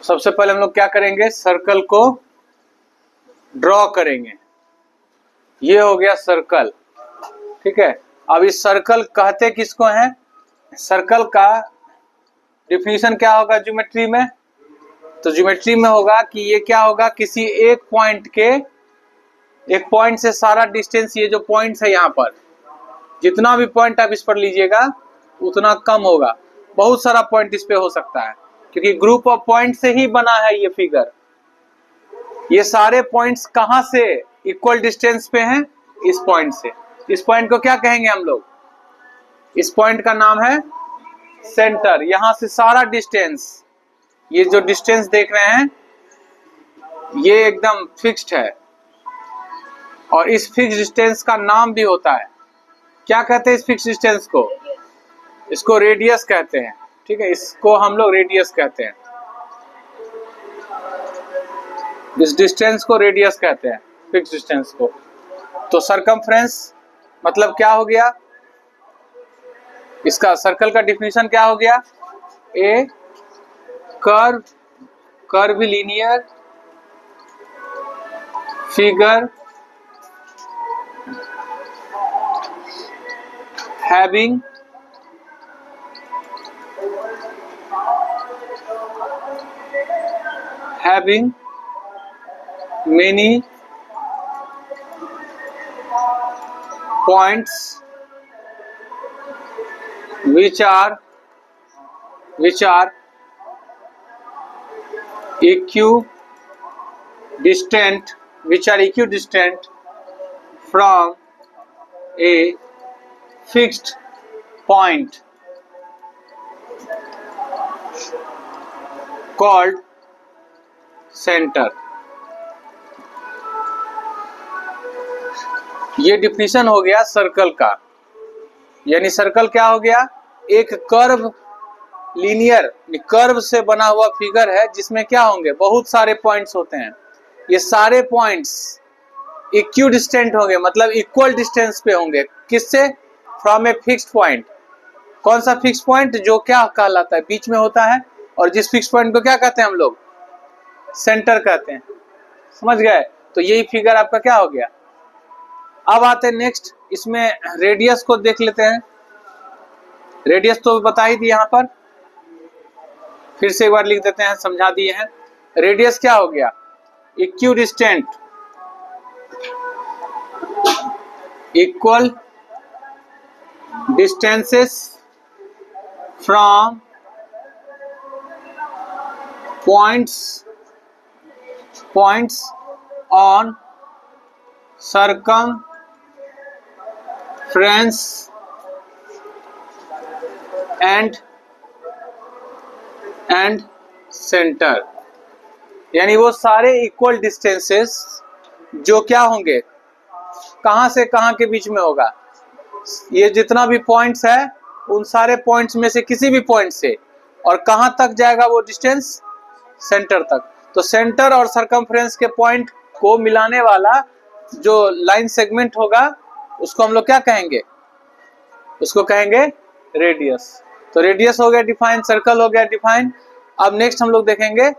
सबसे पहले हम लोग क्या करेंगे, सर्कल को ड्रॉ करेंगे। ये हो गया सर्कल, ठीक है। अब इस सर्कल कहते किसको हैं, सर्कल का डिफिनीशन क्या होगा ज्योमेट्री में, तो ज्योमेट्री में होगा कि ये क्या होगा, किसी एक पॉइंट से सारा डिस्टेंस, ये जो पॉइंट्स है यहाँ पर जितना भी पॉइंट आप इस पर लीजिएगा उतना कम होगा। बहुत सारा पॉइंट इस पे हो सकता है क्योंकि ग्रुप ऑफ पॉइंट से ही बना है ये फिगर। ये सारे पॉइंट्स कहां से इक्वल डिस्टेंस पे हैं, इस पॉइंट से। इस पॉइंट को क्या कहेंगे हम लोग, इस पॉइंट का नाम है सेंटर। यहां से सारा डिस्टेंस, ये जो डिस्टेंस देख रहे हैं ये एकदम फिक्स्ड है और इस फिक्स डिस्टेंस का नाम भी होता है, क्या कहते हैं इस फिक्स डिस्टेंस को, इसको रेडियस कहते हैं, ठीक है। इसको हम लोग रेडियस कहते हैं, इस डिस्टेंस को रेडियस कहते हैं, फिक्स डिस्टेंस को। तो सरकमफ्रेंस मतलब क्या हो गया, इसका सर्कल का डिफिनीशन क्या हो गया, A curvilinear figure having many points which are equidistant from a fixed point called center। ये डिफिनीशन हो गया सर्कल का, यानी सर्कल क्या हो गया, एक कर्व लीनियर कर्व से बना हुआ फिगर है जिसमें क्या होंगे, बहुत सारे पॉइंट्स होते हैं। ये सारे पॉइंट्स इक्विडिस्टेंट होंगे, मतलब इक्वल डिस्टेंस पे होंगे, किससे, फ्रॉम ए फिक्स्ड पॉइंट। कौन सा फिक्स पॉइंट, जो क्या कहलाता है, बीच में होता है, और जिस फिक्स पॉइंट को क्या कहते हैं हम लोग, सेंटर कहते हैं। समझ गए, तो यही फिगर आपका क्या हो गया। अब आते हैं नेक्स्ट, इसमें रेडियस को देख लेते हैं। रेडियस तो बता ही थी, यहाँ पर फिर से एक बार लिख देते हैं, समझा दिए हैं। रेडियस क्या हो गया, equidistant, equal distances from points on circumference and center। यानी वो सारे इक्वल डिस्टेंसेस जो क्या होंगे, कहां से कहां के बीच में होगा, ये जितना भी पॉइंट्स है उन सारे पॉइंट्स में से किसी भी पॉइंट से, और कहां तक जाएगा वो डिस्टेंस, सेंटर तक। तो सेंटर और सरकमफ्रेंस के पॉइंट को मिलाने वाला जो लाइन सेगमेंट होगा उसको हम लोग क्या कहेंगे, उसको कहेंगे रेडियस। तो रेडियस हो गया डिफाइन, सर्कल हो गया डिफाइन। अब नेक्स्ट हम लोग देखेंगे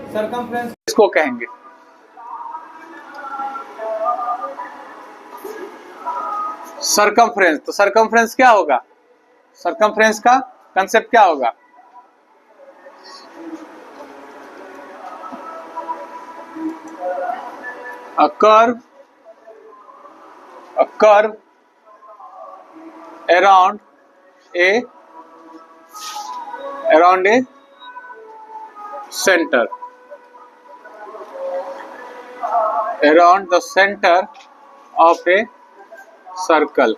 सरकमफ्रेंस किसको कहेंगे। सरकमफ्रेंस, तो सरकमफ्रेंस क्या होगा, सरकमफ्रेंस का कंसेप्ट क्या होगा, a curve around a center, around the center of a circle,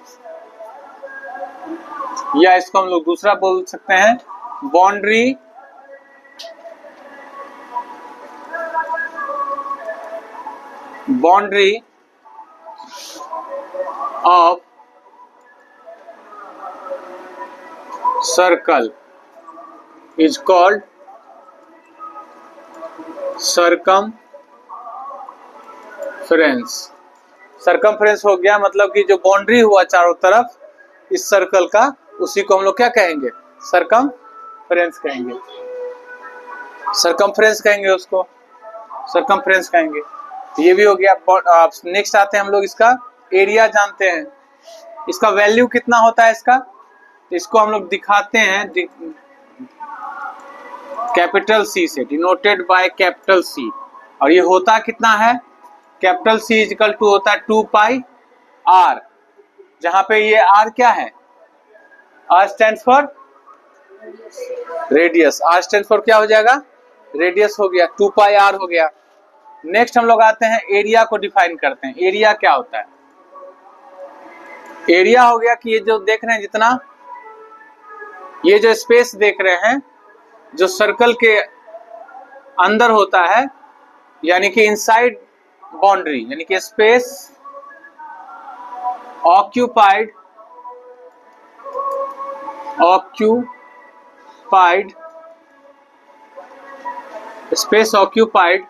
या इसको हम लोग दूसरा बोल सकते हैं, boundary of circle is called circumference. Circumference हो गया मतलब कि जो बाउंड्री हुआ चारों तरफ इस सर्कल का, उसी को हम लोग क्या कहेंगे, सरकमफ्रेंस कहेंगे। सरकमफ्रेंस कहेंगे उसको, सरकमफ्रेंस कहेंगे। ये भी हो गया। नेक्स्ट आते हैं हम लोग, इसका एरिया जानते हैं। इसका वैल्यू कितना होता है इसका, इसको हम लोग दिखाते हैं कैपिटल सी से, डिनोटेड बाय कैपिटल सी। और ये होता कितना है, कैपिटल सी इजिकल टू होता है 2 पाई आर, जहां पे ये आर क्या है, R stand for radius, R stand for क्या हो जाएगा, रेडियस हो गया, 2 पाई आर हो गया। नेक्स्ट हम लोग आते हैं एरिया को डिफाइन करते हैं। एरिया क्या होता है, एरिया हो गया कि ये जो देख रहे हैं, जितना ये जो स्पेस देख रहे हैं जो सर्कल के अंदर होता है, यानी कि इनसाइड बाउंड्री, यानी कि space occupied space occupied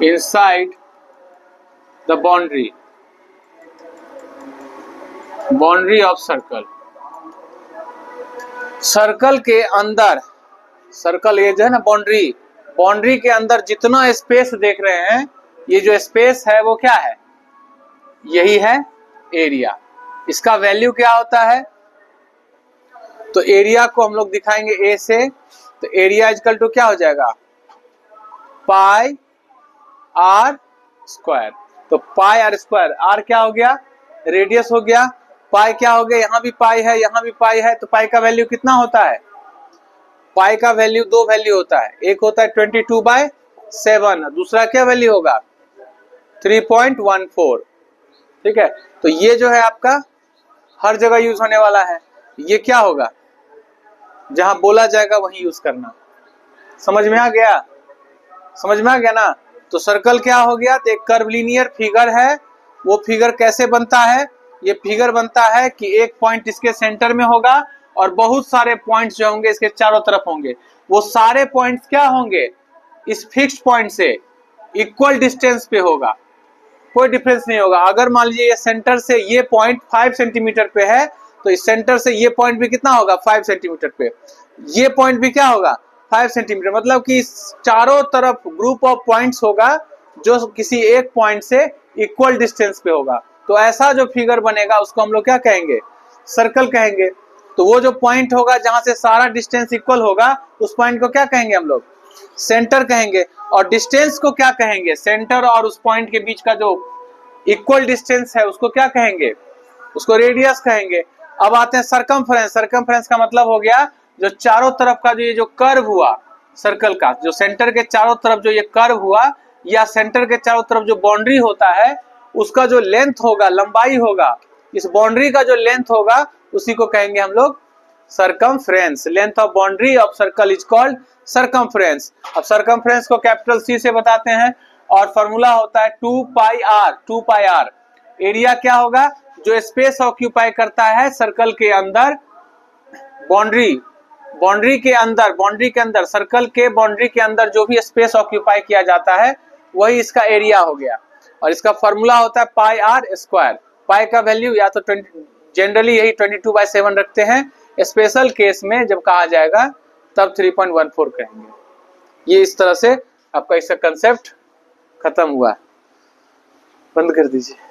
inside the boundary of circle। Circle के अंदर, सर्कल ये जो है ना बाउंड्री के अंदर जितना स्पेस देख रहे हैं, ये जो स्पेस है वो क्या है, यही है एरिया। इसका वैल्यू क्या होता है, तो एरिया को हम लोग दिखाएंगे ए से, तो एरिया इक्वल टू क्या हो जाएगा, पाई आर स्क्वायर। तो पाई आर स्क्वायर, आर क्या हो गया, रेडियस हो गया, पाई क्या हो गया, यहाँ भी पाई है यहाँ भी पाई है, तो पाई का वैल्यू कितना होता है, पाई का वैल्यू 2 वैल्यू होता है, एक होता है 22/7, दूसरा क्या वैल्यू होगा 3.14। ठीक है, तो ये जो है आपका हर जगह यूज होने वाला है। ये क्या होगा, जहां बोला जाएगा वही यूज करना। समझ में आ गया, समझ में आ गया ना। तो सर्कल क्या हो गया, तो एक कर्वलिनियर फिगर है। वो फिगर कैसे बनता है, ये फिगर बनता है कि एक पॉइंट इसके सेंटर में होगा और बहुत सारे पॉइंट्स जो होंगे इसके चारों तरफ होंगे। वो सारे पॉइंट्स क्या होंगे, इस फिक्स्ड पॉइंट से इक्वल डिस्टेंस पे होगा, कोई डिफरेंस नहीं होगा। अगर मान लीजिए ये सेंटर से ये पॉइंट 5 सेंटीमीटर पे है, तो इस सेंटर से ये पॉइंट भी कितना होगा 5 सेंटीमीटर पे, ये पॉइंट भी क्या होगा 5 सेंटीमीटर। मतलब कि चारों तरफ ग्रुप ऑफ पॉइंट्स होगा जो किसी एक पॉइंट से इक्वल डिस्टेंस पे होगा। तो ऐसा जो फिगर बनेगा उसको हम लोग क्या कहेंगे, सर्कल कहेंगे। तो वो जो पॉइंट होगा जहां से सारा डिस्टेंस इक्वल होगा, उस पॉइंट को क्या कहेंगे हम लोग, सेंटर कहेंगे। और डिस्टेंस को क्या कहेंगे, सेंटर और उस पॉइंट के बीच का जो इक्वल डिस्टेंस है उसको क्या कहेंगे, उसको रेडियस कहेंगे। अब आते हैं सरकमफ्रेंस। सरकमफ्रेंस का मतलब हो गया जो चारों तरफ का जो ये जो कर्व हुआ सर्कल का, जो सेंटर के चारों तरफ जो ये कर्व हुआ, या सेंटर के चारों तरफ जो बाउंड्री होता है उसका जो लेंथ होगा, लंबाई होगा, इस बाउंड्री का जो लेंथ होगा उसी को कहेंगे हम लोग circumference. Length of boundary of circle is called circumference. अब सरकमफ्रेंस को कैपिटल सी से बताते हैं और फॉर्मूला होता है 2 पाई आर। 2 पाई आर एरिया क्या होगा, जो स्पेस ऑक्यूपाई करता है सर्कल के अंदर, बाउंड्री के अंदर सर्कल के बाउंड्री के अंदर जो भी स्पेस ऑक्यूपाई किया जाता है वही इसका एरिया हो गया। और इसका फॉर्मूला होता है पाई आर स्क्वायर। पाई का वैल्यू या तो जनरली यही 22/7 रखते हैं, स्पेशल केस में जब कहा जाएगा तब 3.14 कहेंगे। ये इस तरह से आपका इसका कंसेप्ट खत्म हुआ। बंद कर दीजिए।